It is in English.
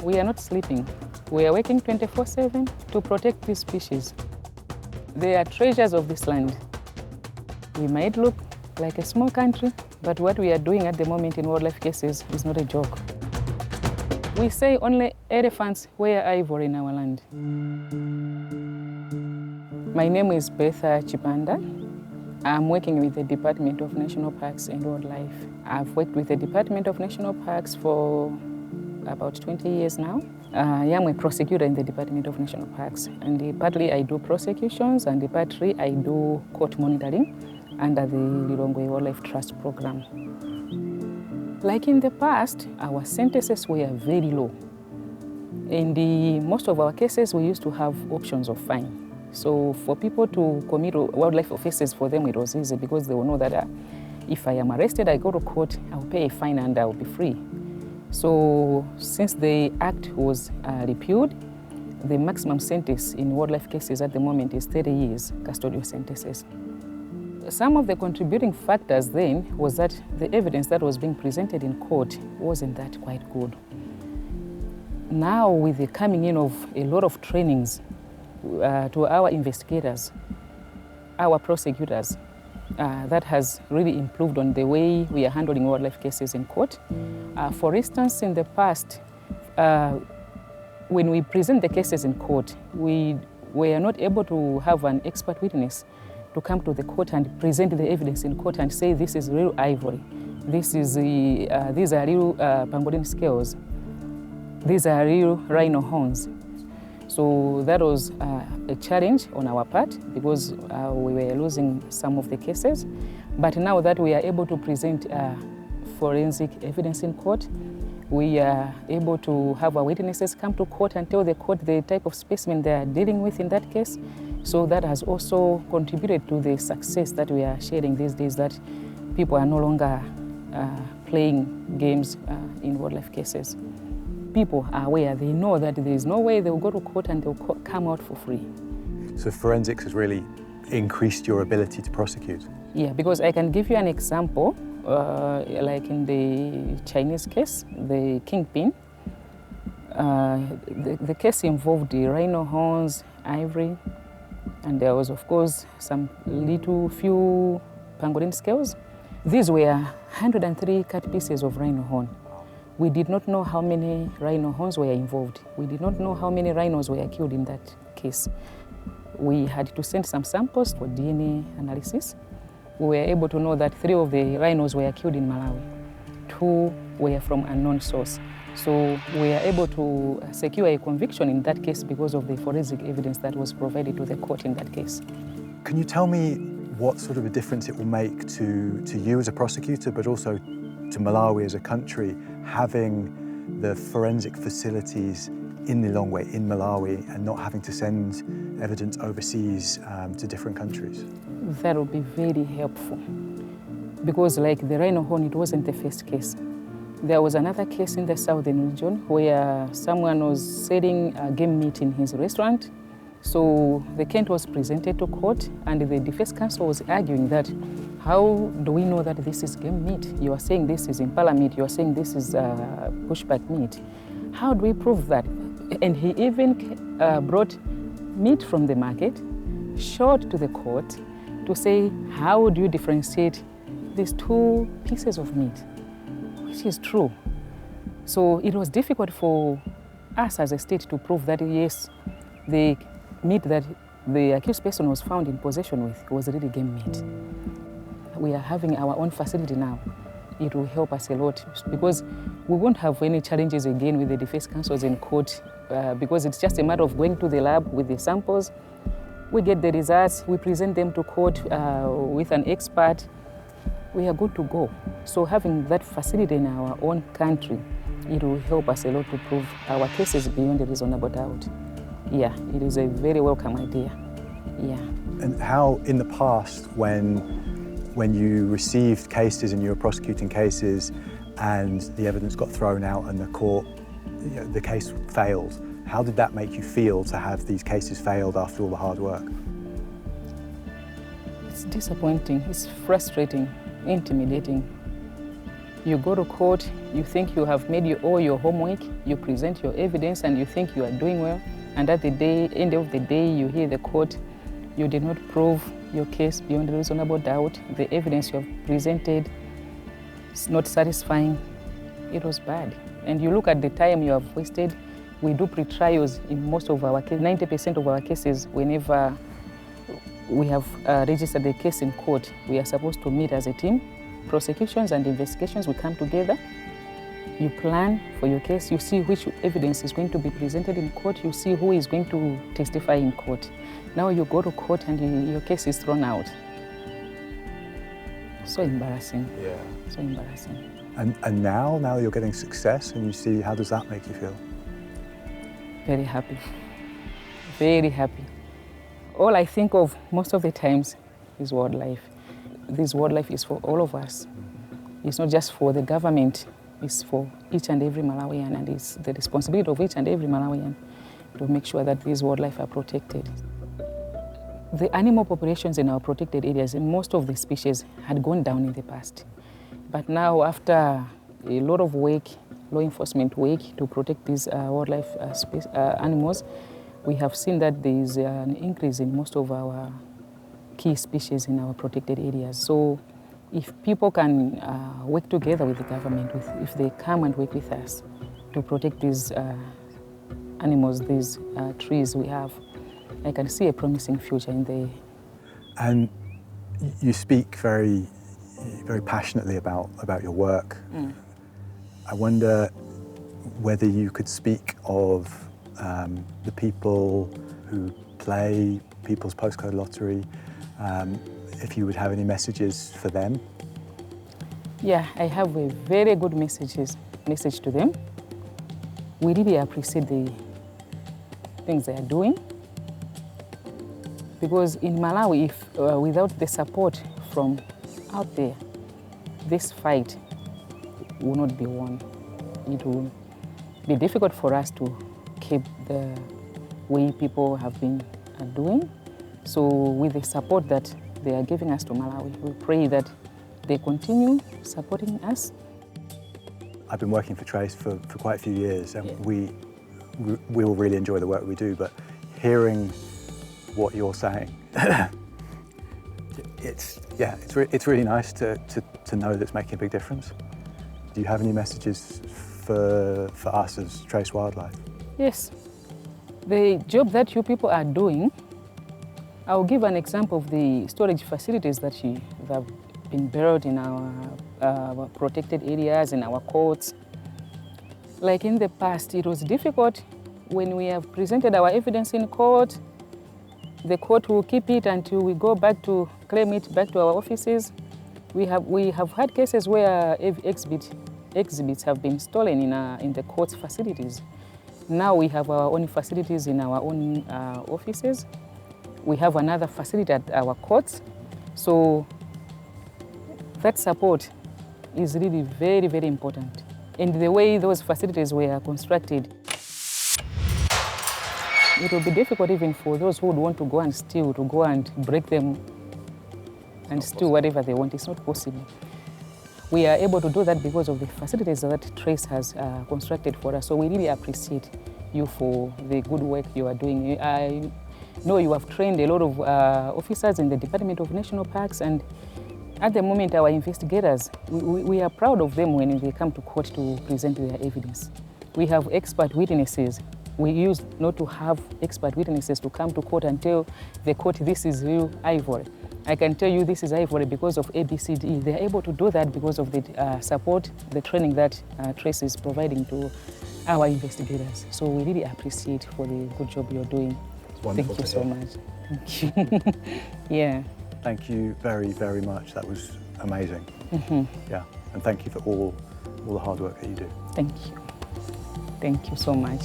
we are not sleeping. We are working 24/7 to protect these species. They are treasures of this land. We might look like a small country, but what we are doing at the moment in wildlife cases is not a joke. We say only elephants wear ivory in our land. My name is Bertha Chipanda. I'm working with the Department of National Parks and Wildlife. I've worked with the Department of National Parks for about 20 years now. I am a prosecutor in the Department of National Parks, and partly I do prosecutions and partly I do court monitoring under the Lilongwe Wildlife Trust program. Like in the past, our sentences were very low. In most of our cases, we used to have options of fine. So for people to commit wildlife offenses, for them it was easy because they will know that if I am arrested, I go to court, I'll pay a fine and I'll be free. So since the act was repealed, the maximum sentence in wildlife cases at the moment is 30 years custodial sentences. Some of the contributing factors then was that the evidence that was being presented in court wasn't that quite good. Now with the coming in of a lot of trainings to our investigators, our prosecutors, that has really improved on the way we are handling wildlife cases in court. For instance, in the past, when we present the cases in court, we were not able to have an expert witness to come to the court and present the evidence in court and say this is real ivory, these are real pangolin scales, these are real rhino horns. So that was a challenge on our part because we were losing some of the cases. But now that we are able to present forensic evidence in court, we are able to have our witnesses come to court and tell the court the type of specimen they are dealing with in that case. So that has also contributed to the success that we are sharing these days, that people are no longer playing games in wildlife cases. People are aware, they know that there is no way they will go to court and they will come out for free. So forensics has really increased your ability to prosecute? Yeah, because I can give you an example, like in the Chinese case, the kingpin. The case involved the rhino horns, ivory, and there was, of course, some few pangolin scales. These were 103 cut pieces of rhino horn. We did not know how many rhino horns were involved. We did not know how many rhinos were killed in that case. We had to send some samples for DNA analysis. We were able to know that 3 of the rhinos were killed in Malawi. 2 were from unknown source. So we are able to secure a conviction in that case because of the forensic evidence that was provided to the court in that case. Can you tell me what sort of a difference it will make to you as a prosecutor, but also to Malawi as a country, having the forensic facilities in Lilongwe, in Malawi, and not having to send evidence overseas to different countries? That will be very helpful. Because like the rhino horn, it wasn't the first case. There was another case in the southern region where someone was selling game meat in his restaurant. So the case was presented to court and the defense counsel was arguing that how do we know that this is game meat? You are saying this is impala meat, you are saying this is pushback meat. How do we prove that? And he even brought meat from the market, showed to the court to say, how do you differentiate these 2 pieces of meat? Which is true. So it was difficult for us as a state to prove that, yes, the meat that the accused person was found in possession with was really game meat. We are having our own facility now. It will help us a lot because we won't have any challenges again with the defense counsels in court because it's just a matter of going to the lab with the samples. We get the results, we present them to court with an expert. We are good to go. So having that facility in our own country, it will help us a lot to prove our cases beyond a reasonable doubt. Yeah, it is a very welcome idea. Yeah. And how, in the past, when you received cases and you were prosecuting cases and the evidence got thrown out and the court, the case failed, how did that make you feel to have these cases failed after all the hard work? It's disappointing, it's frustrating, intimidating. You go to court, you think you have made all your homework, you present your evidence and you think you are doing well, and at the end of the day, you hear the court, you did not prove your case beyond reasonable doubt, the evidence you have presented is not satisfying. It was bad. And you look at the time you have wasted. We do pre-trials in most of our cases, 90% of our cases. Whenever we have registered the case in court, we are supposed to meet as a team. Prosecutions and investigations, we come together. You plan for your case, you see which evidence is going to be presented in court, you see who is going to testify in court. Now you go to court and your case is thrown out. So embarrassing. Yeah. So embarrassing. And now you're getting success and you see, how does that make you feel? Very happy. Very happy. All I think of most of the times is wildlife. This wildlife is for all of us. It's not just for the government, it's for each and every Malawian, and it's the responsibility of each and every Malawian to make sure that these wildlife are protected. The animal populations in our protected areas, in most of the species, had gone down in the past. But now, after a lot of work, law enforcement work to protect these wildlife animals, we have seen that there is an increase in most of our key species in our protected areas. So if people can work together with the government, if they come and work with us to protect these animals, these trees we have, I can see a promising future in there. And you speak very passionately about your work. I wonder whether you could speak of the people who play People's Postcode Lottery, if you would have any messages for them. Yeah, I have a very good message to them. We really appreciate the things they are doing, because in Malawi, without the support from out there, this fight will not be won. It will be difficult for us to keep the way people have been doing. So with the support that they are giving us to Malawi, we pray that they continue supporting us. I've been working for Trace for quite a few years, and we will really enjoy the work we do, but hearing what you're saying, it's really nice to know that it's making a big difference. Do you have any messages for us as Trace Wildlife? Yes. The job that you people are doing, I'll give an example of the storage facilities that have been built in our protected areas, in our courts. Like in the past, it was difficult when we have presented our evidence in court. The court will keep it until we go back to claim it back to our offices. We have had cases where exhibits have been stolen in the court's facilities. Now we have our own facilities in our own offices. We have another facility at our courts. So that support is really very, very important. And the way those facilities were constructed, it will be difficult even for those who would want to go and steal, to go and break them and steal whatever they want. It's not possible. We are able to do that because of the facilities that Trace has constructed for us. So we really appreciate you for the good work you are doing. I know you have trained a lot of officers in the Department of National Parks, and at the moment our investigators, we are proud of them when they come to court to present their evidence. We have expert witnesses. We used not to have expert witnesses to come to court and tell the court, this is real Ivory. I can tell you this is Ivory because of ABCD. They are able to do that because of the support, the training that Trace is providing to our investigators. So we really appreciate for the good job you're doing. It's wonderful. Thank you so much. Thank you. Yeah. Thank you very, very much. That was amazing. Yeah, and thank you for all the hard work that you do. Thank you. Thank you so much.